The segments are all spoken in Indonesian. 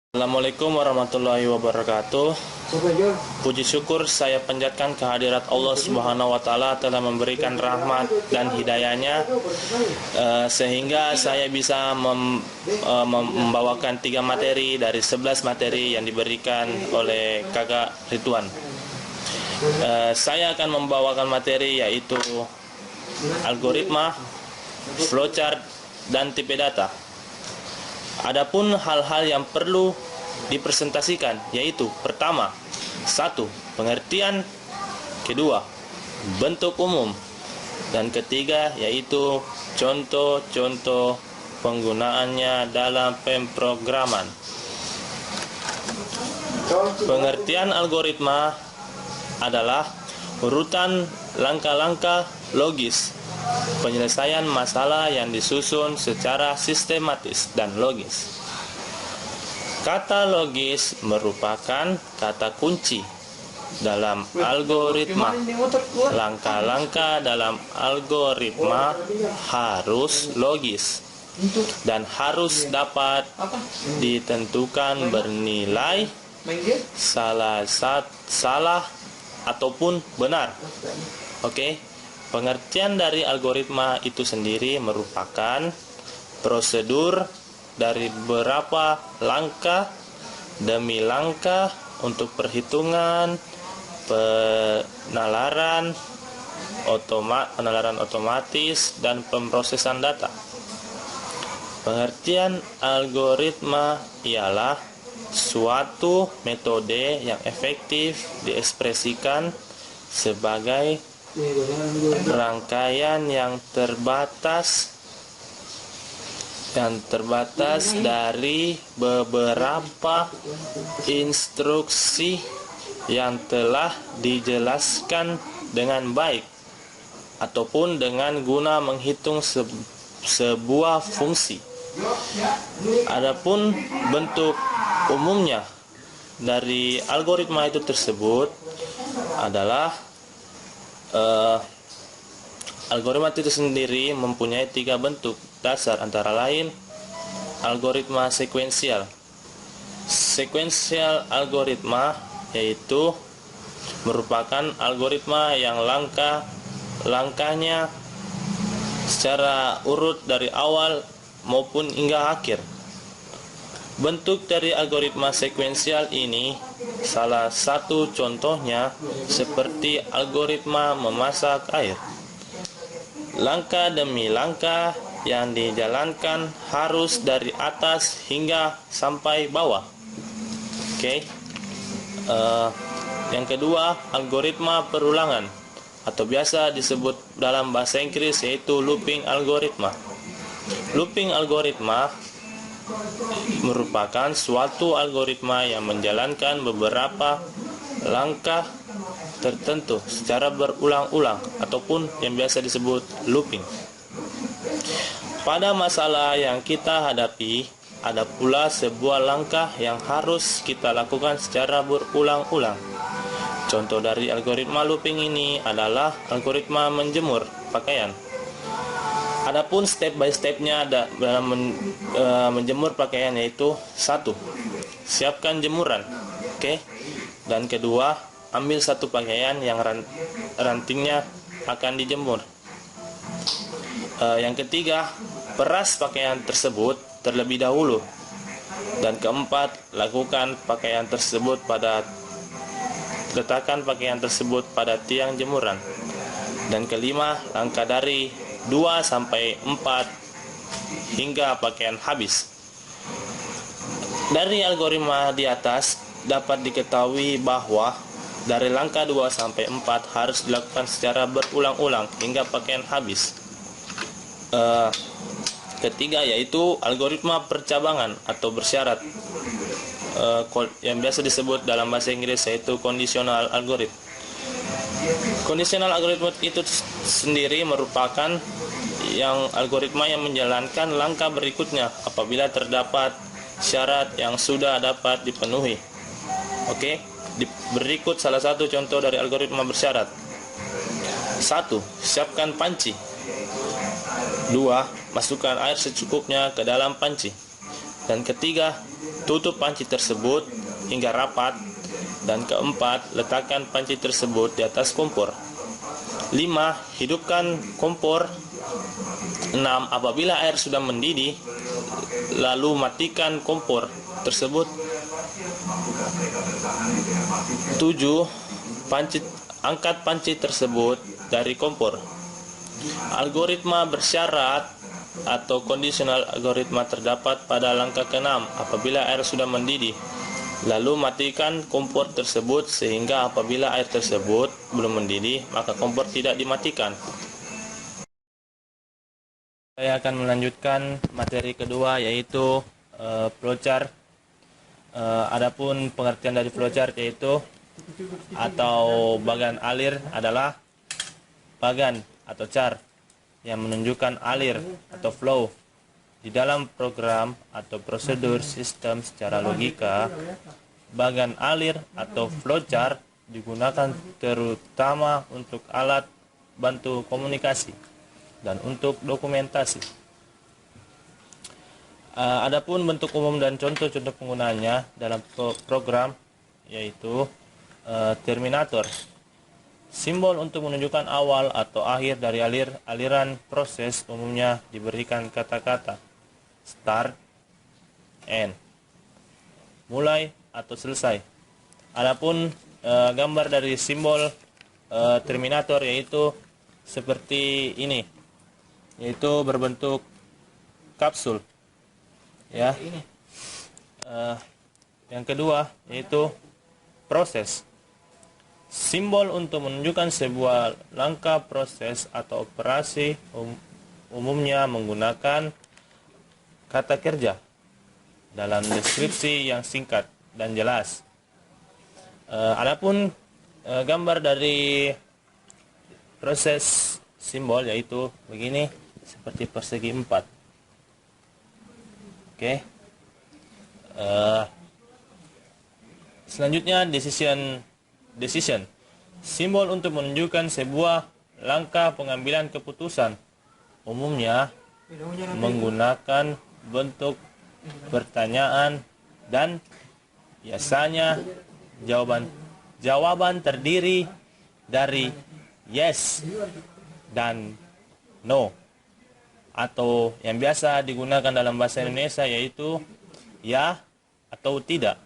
Assalamualaikum warahmatullahi wabarakatuh. Puji syukur saya panjatkan kehadirat Allah Subhanahu wa Ta'ala telah memberikan rahmat dan hidayahnya sehingga saya bisa membawakan 3 materi dari 11 materi yang diberikan oleh Kakak Ridwan. Saya akan membawakan materi yaitu algoritma, flowchart, dan tipe data. Adapun hal-hal yang perlu dipresentasikan yaitu pertama, 1. Pengertian, kedua, bentuk umum, dan ketiga yaitu contoh-contoh penggunaannya dalam pemrograman. Pengertian algoritma adalah urutan langkah-langkah logis penyelesaian masalah yang disusun secara sistematis dan logis. Kata logis merupakan kata kunci dalam algoritma. Langkah-langkah dalam algoritma harus logis dan harus dapat ditentukan bernilai salah ataupun benar. Oke. Pengertian dari algoritma itu sendiri merupakan prosedur dari beberapa langkah demi langkah untuk perhitungan, penalaran otomatis, dan pemrosesan data. Pengertian algoritma ialah suatu metode yang efektif diekspresikan sebagai rangkaian yang terbatas dari beberapa instruksi yang telah dijelaskan dengan baik ataupun dengan guna menghitung sebuah fungsi. Adapun bentuk umumnya dari algoritma itu tersebut adalah algoritma itu sendiri mempunyai 3 bentuk dasar, antara lain algoritma sekuensial. Sekuensial algoritma yaitu merupakan algoritma yang langkahnya secara urut dari awal maupun hingga akhir. Bentuk dari algoritma sekuensial ini salah satu contohnya seperti algoritma memasak air. Langkah demi langkah yang dijalankan harus dari atas hingga sampai bawah. Oke. Yang kedua, algoritma perulangan atau biasa disebut dalam bahasa Inggris yaitu looping algoritma. Looping algoritma merupakan suatu algoritma yang menjalankan beberapa langkah tertentu secara berulang-ulang ataupun yang biasa disebut looping. Pada masalah yang kita hadapi, ada pula sebuah langkah yang harus kita lakukan secara berulang-ulang. Contoh dari algoritma looping ini adalah algoritma menjemur pakaian. Adapun step by stepnya dalam menjemur pakaian yaitu 1. Siapkan jemuran. Oke. Dan kedua, ambil satu pakaian yang rantingnya akan dijemur. Yang ketiga, peras pakaian tersebut terlebih dahulu. Dan keempat, letakkan pakaian tersebut pada tiang jemuran. Dan kelima, langkah dari 2 sampai 4 hingga pakaian habis. Dari algoritma di atas dapat diketahui bahwa dari langkah 2 sampai 4 harus dilakukan secara berulang-ulang hingga pakaian habis. Ketiga yaitu algoritma percabangan atau bersyarat, yang biasa disebut dalam bahasa Inggris yaitu conditional algorithm. Conditional algorithm itu sendiri merupakan algoritma yang menjalankan langkah berikutnya apabila terdapat syarat yang sudah dapat dipenuhi. Oke, berikut salah satu contoh dari algoritma bersyarat. 1. Siapkan panci. 2. Masukkan air secukupnya ke dalam panci. Dan ketiga, tutup panci tersebut hingga rapat. Dan keempat, letakkan panci tersebut di atas kompor. 5. Hidupkan kompor. 6. Apabila air sudah mendidih, lalu matikan kompor tersebut. 7. Angkat panci tersebut dari kompor. Algoritma bersyarat atau conditional algoritma terdapat pada langkah ke-6. Apabila air sudah mendidih, lalu matikan kompor tersebut, sehingga apabila air tersebut belum mendidih, maka kompor tidak dimatikan. Saya akan melanjutkan materi kedua, yaitu flowchart. Adapun pengertian dari flowchart yaitu atau bagan alir adalah bagan atau chart yang menunjukkan alir atau flow di dalam program atau prosedur sistem secara logika. Bagan alir atau flowchart digunakan terutama untuk alat bantu komunikasi dan untuk dokumentasi. Adapun bentuk umum dan contoh-contoh penggunaannya dalam program yaitu terminator, simbol untuk menunjukkan awal atau akhir dari aliran proses, umumnya diberikan kata-kata start, end, mulai atau selesai. Adapun gambar dari simbol terminator yaitu seperti ini, yaitu berbentuk kapsul, ya. Yang kedua yaitu proses, simbol untuk menunjukkan sebuah langkah proses atau operasi, umumnya menggunakan kata kerja dalam deskripsi yang singkat dan jelas. Adapun gambar dari proses simbol yaitu begini, seperti persegi 4. Oke. Selanjutnya decision, simbol untuk menunjukkan sebuah langkah pengambilan keputusan, umumnya menggunakan bentuk pertanyaan dan biasanya jawaban terdiri dari yes dan no, atau yang biasa digunakan dalam bahasa Indonesia yaitu ya atau tidak,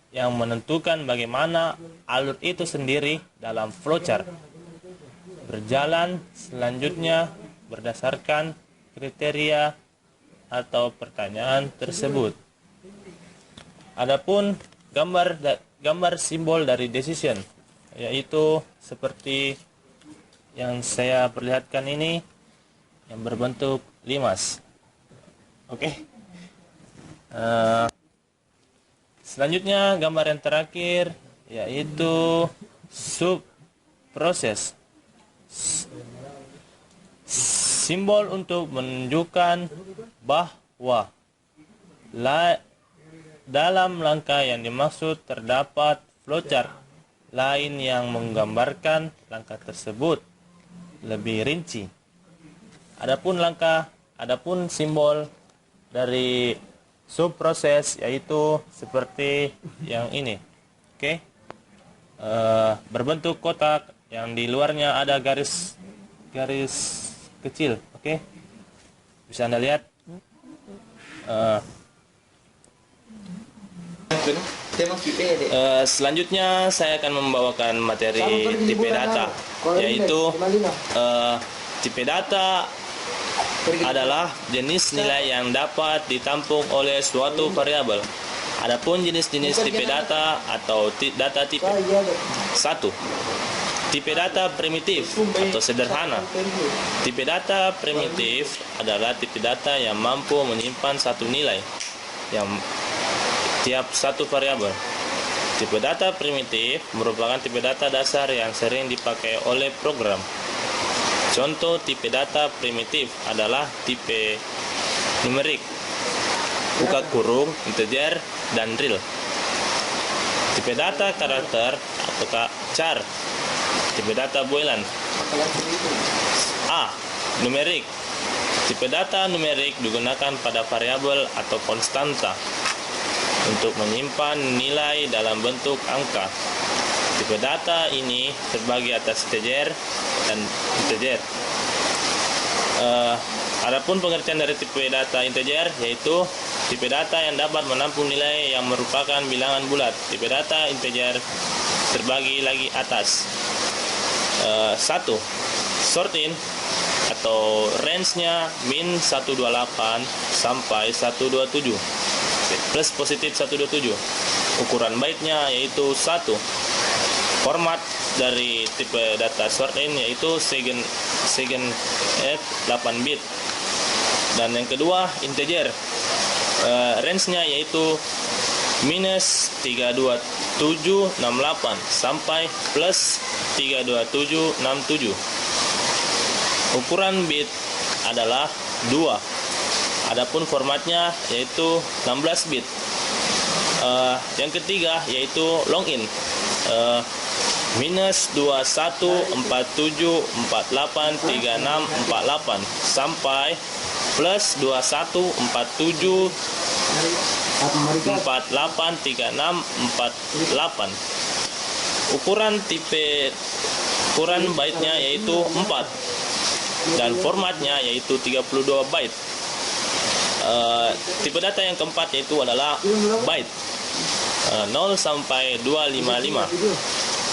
yang menentukan bagaimana alur itu sendiri dalam flowchart berjalan selanjutnya berdasarkan kriteria atau pertanyaan tersebut. Adapun gambar simbol dari decision yaitu seperti yang saya perlihatkan ini, yang berbentuk limas. Oke. Selanjutnya gambar yang terakhir yaitu sub proses, simbol untuk menunjukkan bahwa dalam langkah yang dimaksud terdapat flowchart lain yang menggambarkan langkah tersebut lebih rinci. Adapun simbol dari subproses yaitu seperti yang ini. Oke. Berbentuk kotak yang di luarnya ada garis kecil. Oke. Bisa Anda lihat. Selanjutnya saya akan membawakan materi tipe data, yaitu tipe data adalah jenis nilai yang dapat ditampung oleh suatu variabel. Adapun jenis-jenis tipe data atau data tipe. 1. Tipe data primitif atau sederhana. Tipe data primitif adalah tipe data yang mampu menyimpan satu nilai yang tiap satu variabel. Tipe data primitif merupakan tipe data dasar yang sering dipakai oleh program. Contoh tipe data primitif adalah tipe numerik, buka kurung, integer, dan real. Tipe data karakter atau char. Tipe data boolean. A. Numerik. Tipe data numerik digunakan pada variabel atau konstanta. untuk menyimpan nilai dalam bentuk angka. Tipe data ini terbagi atas integer dan integer. Adapun pengertian dari tipe data integer yaitu tipe data yang dapat menampung nilai yang merupakan bilangan bulat. Tipe data integer terbagi lagi atas. 1. Sort in atau range-nya min 128 sampai 127 plus positif 127. Ukuran byte-nya yaitu 1. Format dari tipe data sort in yaitu second F 8 bit. Dan yang kedua integer, range-nya yaitu minus 32768 sampai plus 32767. Ukuran bit adalah 2. Adapun formatnya yaitu 16 bit. Yang ketiga yaitu long in, minus 2147483648 sampai plus 2147483648. Ukuran byte-nya yaitu 4 dan formatnya yaitu 32 byte. Tipe data yang keempat yaitu adalah byte, 0 sampai 255.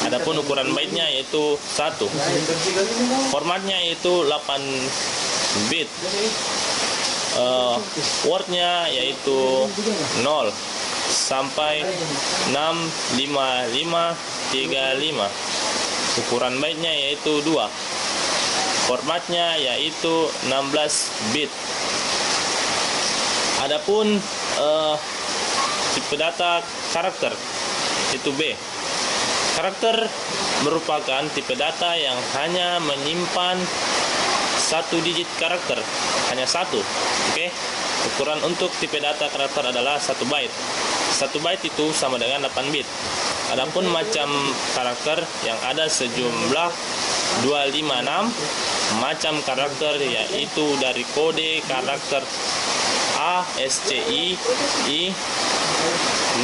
Adapun ukuran byte-nya yaitu 1. Formatnya yaitu 8 bit. Word-nya yaitu 0 sampai 65535. Ukuran byte-nya yaitu 2. Formatnya yaitu 16 bit. Adapun tipe data karakter itu B. Karakter merupakan tipe data yang hanya menyimpan satu digit karakter, hanya satu. Oke. Ukuran untuk tipe data karakter adalah 1 byte. 1 byte itu sama dengan 8 bit. Adapun macam karakter yang ada sejumlah 256 macam karakter, yaitu dari kode karakter A, SCI, I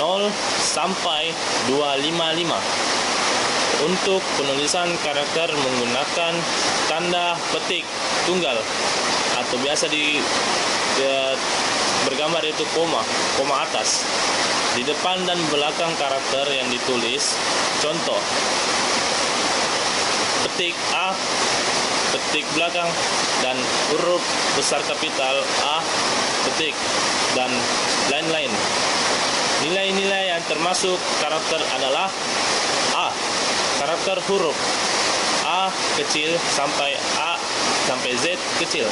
0 sampai 255. Untuk penulisan karakter menggunakan tanda petik tunggal atau biasa bergambar itu koma atas di depan dan belakang karakter yang ditulis. Contoh, petik A, petik belakang, dan huruf besar kapital A, petik, dan lain-lain. Nilai-nilai yang termasuk karakter adalah A, karakter huruf A kecil sampai Z kecil,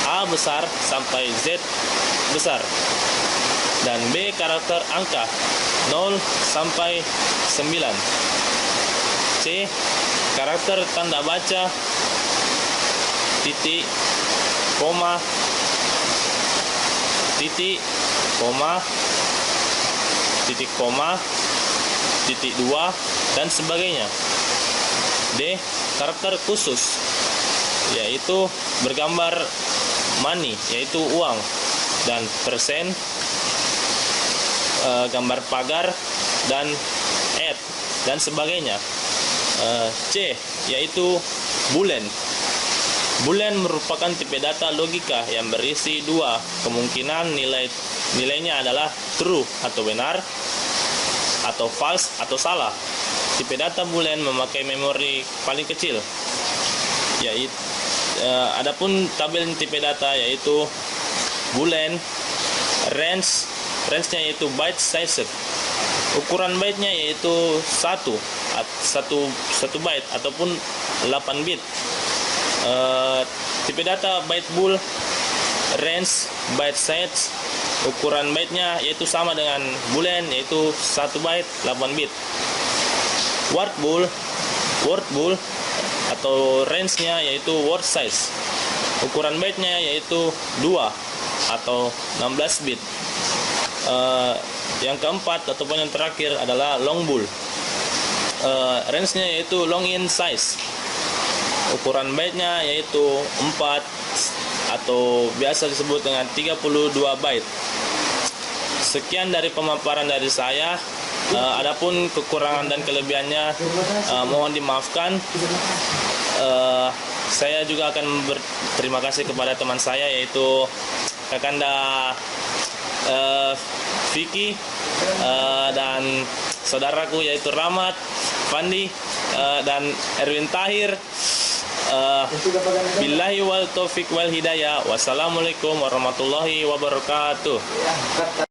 A besar sampai Z besar, dan B karakter angka 0 sampai 9. C karakter tanda baca titik, koma, titik, koma, titik, koma, titik 2, dan sebagainya. D karakter khusus, yaitu bergambar money, yaitu uang, dan persen, gambar pagar, dan add, dan sebagainya. C yaitu boolean. Boolean merupakan tipe data logika yang berisi 2 kemungkinan nilainya adalah true atau benar, atau false atau salah. Tipe data boolean memakai memori paling kecil. Adapun tabel tipe data yaitu boolean range-nya yaitu byte size. Ukuran byte-nya yaitu 1 byte ataupun 8 bit. Tipe data byte bool, range, byte size, ukuran byte-nya yaitu sama dengan boolean yaitu 1 byte 8 bit. Word bool atau range-nya yaitu word size, ukuran byte-nya yaitu 2 atau 16 bit. Yang keempat ataupun yang terakhir adalah long bool. Range-nya yaitu long in size, ukuran byte-nya yaitu 4 atau biasa disebut dengan 32 byte. Sekian dari pemaparan dari saya. Adapun kekurangan dan kelebihannya mohon dimaafkan. Saya juga akan berterima kasih kepada teman saya, yaitu Kakanda Vicky, dan saudaraku yaitu Rahmat, Fandi, dan Erwin Tahir. Billahi wal taufiq wal hidayah. Wassalamualaikum warahmatullahi wabarakatuh.